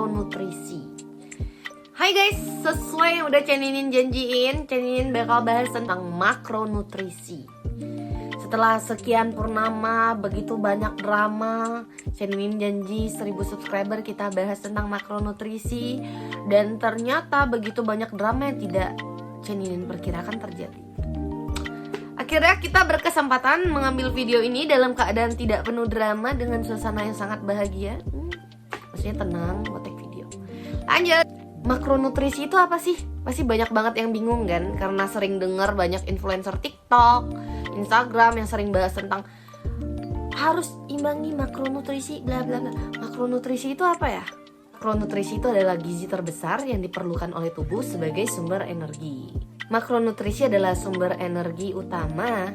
makronutrisi. Hai guys, sesuai yang udah Ceninin janjiin, Ceninin bakal bahas tentang makronutrisi. Setelah sekian purnama, begitu banyak drama, Ceninin janji 1000 subscriber kita bahas tentang makronutrisi. Dan ternyata begitu banyak drama yang tidak Ceninin perkirakan terjadi. Akhirnya kita berkesempatan mengambil video ini dalam keadaan tidak penuh drama dengan suasana yang sangat bahagia. Maksudnya tenang buat take video. Lanjut. Makronutrisi itu apa sih? Pasti banyak banget yang bingung kan, karena sering dengar banyak influencer TikTok, Instagram yang sering bahas tentang harus imbangi makronutrisi bla bla bla. Makronutrisi itu apa ya? Makronutrisi itu adalah gizi terbesar yang diperlukan oleh tubuh sebagai sumber energi. Makronutrisi adalah sumber energi utama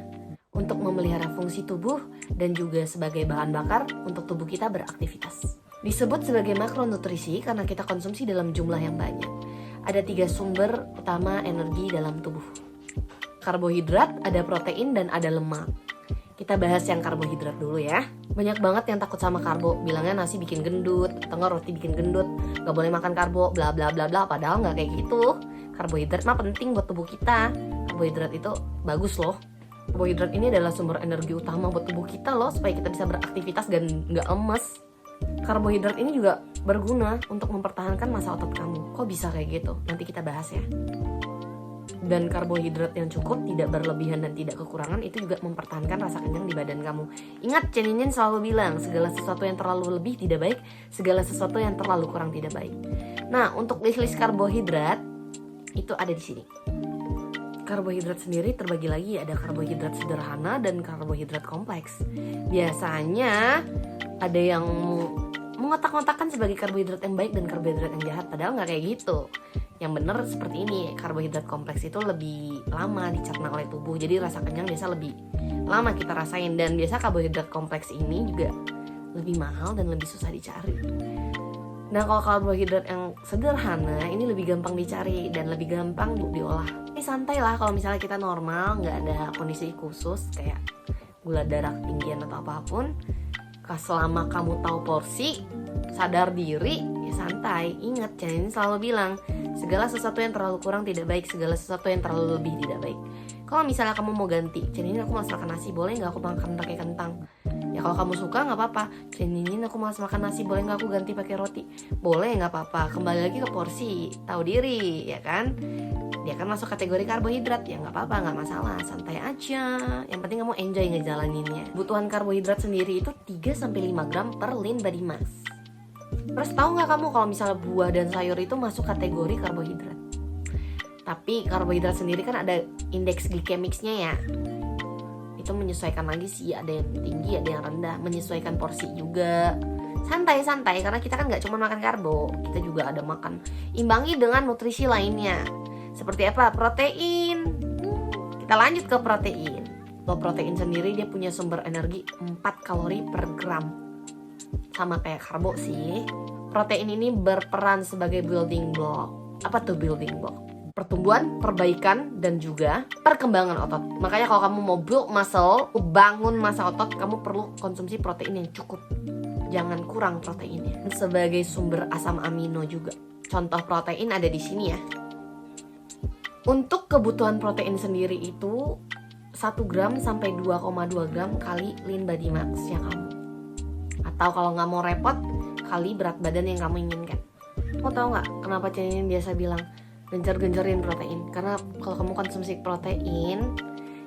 untuk memelihara fungsi tubuh dan juga sebagai bahan bakar untuk tubuh kita beraktivitas. Disebut sebagai makronutrisi karena kita konsumsi dalam jumlah yang banyak. Ada 3 sumber utama energi dalam tubuh. Karbohidrat, ada protein, dan ada lemak. Kita bahas yang karbohidrat dulu ya. Banyak banget yang takut sama karbo, bilangnya nasi bikin gendut, atau nggak roti bikin gendut, nggak boleh makan karbo, bla bla bla bla. Padahal nggak kayak gitu. Karbohidrat mah penting buat tubuh kita. Karbohidrat itu bagus loh. Karbohidrat ini adalah sumber energi utama buat tubuh kita loh, supaya kita bisa beraktivitas dan nggak lemes. Karbohidrat ini juga berguna untuk mempertahankan massa otot kamu. Kok bisa kayak gitu? Nanti kita bahas ya. Dan karbohidrat yang cukup, tidak berlebihan dan tidak kekurangan, itu juga mempertahankan rasa kenyang di badan kamu. Ingat, Ceninin selalu bilang, segala sesuatu yang terlalu lebih tidak baik, segala sesuatu yang terlalu kurang tidak baik. Nah, untuk list-list karbohidrat itu ada di sini. Karbohidrat sendiri terbagi lagi, ada karbohidrat sederhana dan karbohidrat kompleks. Biasanya ada yang mengotak-ngotakkan sebagai karbohidrat yang baik dan karbohidrat yang jahat, padahal nggak kayak gitu. Yang bener seperti ini, karbohidrat kompleks itu lebih lama dicerna oleh tubuh, jadi rasa kenyang biasa lebih lama kita rasain. Dan biasa karbohidrat kompleks ini juga lebih mahal dan lebih susah dicari. Nah, kalau karbohidrat yang sederhana ini lebih gampang dicari dan lebih gampang diolah. Ini santai lah kalau misalnya kita normal, nggak ada kondisi khusus kayak gula darah ketinggian atau apapun. Selama kamu tahu porsi, sadar diri, ya santai. Ingat, Ceninin selalu bilang, segala sesuatu yang terlalu kurang tidak baik, segala sesuatu yang terlalu lebih tidak baik. Kalau misalnya kamu mau ganti, Ceninin aku malas makan nasi, boleh nggak aku makan pakai kentang? Ya kalau kamu suka nggak apa-apa. Ceninin aku malas makan nasi, boleh nggak aku ganti pakai roti? Boleh, nggak apa-apa. Kembali lagi ke porsi, tahu diri, ya kan? Dia kan masuk kategori karbohidrat, ya nggak apa-apa, nggak masalah, santai aja. Yang penting kamu enjoy ngejalaninnya. Kebutuhan karbohidrat sendiri itu 3-5 gram per lean body mass. Terus tahu nggak kamu kalau misalnya buah dan sayur itu masuk kategori karbohidrat? Tapi karbohidrat sendiri kan ada indeks glikemiknya ya. Itu menyesuaikan lagi sih, ada yang tinggi, ada yang rendah, menyesuaikan porsi juga. Santai-santai, karena kita kan nggak cuma makan karbo, kita juga ada makan. Imbangi dengan nutrisi lainnya. Seperti apa? Protein. Kita lanjut ke protein. Kalau protein sendiri dia punya sumber energi 4 kalori per gram. Sama kayak karbo sih. Protein ini berperan sebagai building block. Apa tuh building block? Pertumbuhan, perbaikan, dan juga perkembangan otot. Makanya kalau kamu mau build muscle, bangun massa otot, kamu perlu konsumsi protein yang cukup. Jangan kurang proteinnya. Sebagai sumber asam amino juga. Contoh protein ada di sini ya. Untuk kebutuhan protein sendiri itu 1 gram sampai 2,2 gram kali lean body mass-nya kamu. Atau kalau nggak mau repot, kali berat badan yang kamu inginkan. Kamu tahu nggak kenapa Ceninin biasa bilang gencar-gencarin protein? Karena kalau kamu konsumsi protein,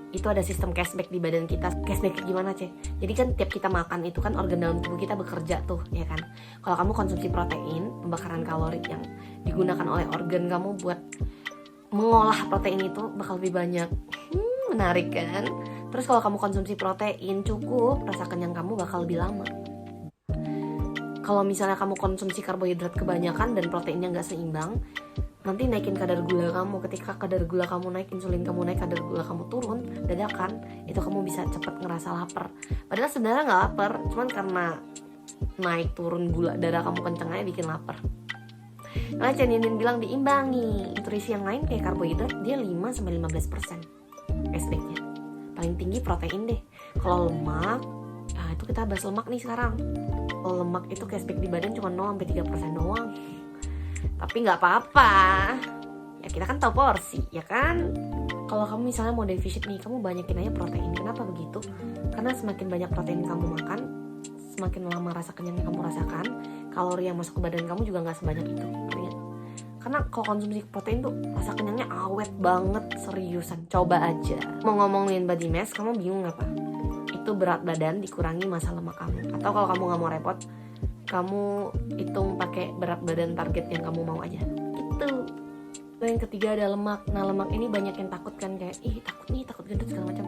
itu ada sistem cashback di badan kita. Cashback gimana, Ce? Jadi kan tiap kita makan itu kan organ dalam tubuh kita bekerja tuh, ya kan? Kalau kamu konsumsi protein, pembakaran kalori yang digunakan oleh organ kamu buat mengolah protein itu bakal lebih banyak. Menarik kan? Terus kalau kamu konsumsi protein cukup, rasa kenyang kamu bakal lebih lama. Kalau misalnya kamu konsumsi karbohidrat kebanyakan dan proteinnya nggak seimbang, nanti naikin kadar gula kamu. Ketika kadar gula kamu naik, insulin kamu naik, kadar gula kamu turun dadakan, itu kamu bisa cepet ngerasa lapar. Padahal sebenarnya nggak lapar, cuman karena naik turun gula darah kamu kenceng aja bikin lapar. Nah, Ceninin bilang diimbangi. Nutrisi yang lain kayak karbohidrat dia 5-15% cashbacknya. Paling tinggi protein deh. Kalau lemak, nah itu kita bahas lemak nih sekarang. Kalau lemak itu cashback di badan cuma 0-3% doang. Tapi nggak apa-apa, ya kita kan tahu porsi, ya kan? Kalau kamu misalnya mau defisit nih, kamu banyakin aja protein. Kenapa begitu? Karena semakin banyak protein kamu makan, semakin lama rasa kenyang yang kamu rasakan, kalori yang masuk ke badan kamu juga nggak sebanyak itu. Karena kalau konsumsi protein tuh rasa kenyangnya awet banget, seriusan. Coba aja. Mau ngomongin body mass, kamu bingung apa? Itu berat badan dikurangi massa lemak kamu. Atau kalau kamu nggak mau repot, kamu hitung pakai berat badan target yang kamu mau aja. Gitu. Yang ketiga ada lemak. Nah, lemak ini banyak yang takut kan, kayak takut gendut segala macam.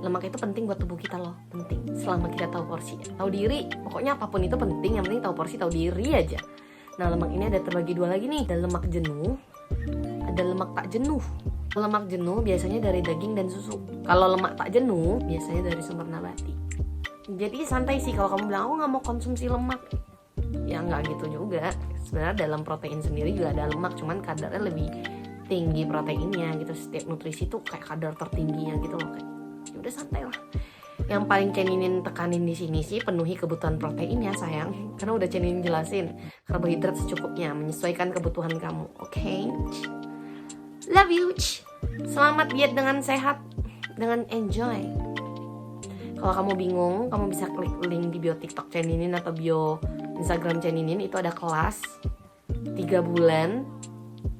Lemak itu penting buat tubuh kita loh, penting. Selama kita tahu porsi, tahu diri. Pokoknya apapun itu penting, yang penting tahu porsi, tahu diri aja. Nah, lemak ini ada terbagi dua lagi nih. Ada lemak jenuh, ada lemak tak jenuh. Lemak jenuh biasanya dari daging dan susu. Kalau lemak tak jenuh biasanya dari sumber nabati. Jadi santai sih kalau kamu bilang aku nggak mau konsumsi lemak. Ya nggak gitu juga. Sebenarnya dalam protein sendiri juga ada lemak, cuman kadarnya lebih tinggi proteinnya gitu. Setiap nutrisi tuh kayak kadar tertingginya gitu loh, kayak ya udah santai lah. Yang paling Ceninin tekanin di sini sih penuhi kebutuhan proteinnya sayang, karena udah Ceninin jelasin karbohidrat secukupnya menyesuaikan kebutuhan kamu. Oke? Love you. Selamat diet dengan sehat, dengan enjoy. Kalau kamu bingung, kamu bisa klik link di bio TikTok Ceninin atau bio Instagram Ceninin. Itu ada kelas 3 bulan.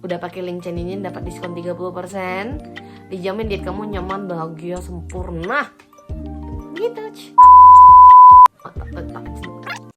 Udah pakai link Ceninin dapat diskon 30%. Dijamin diet kamu nyaman, bahagia, sempurna.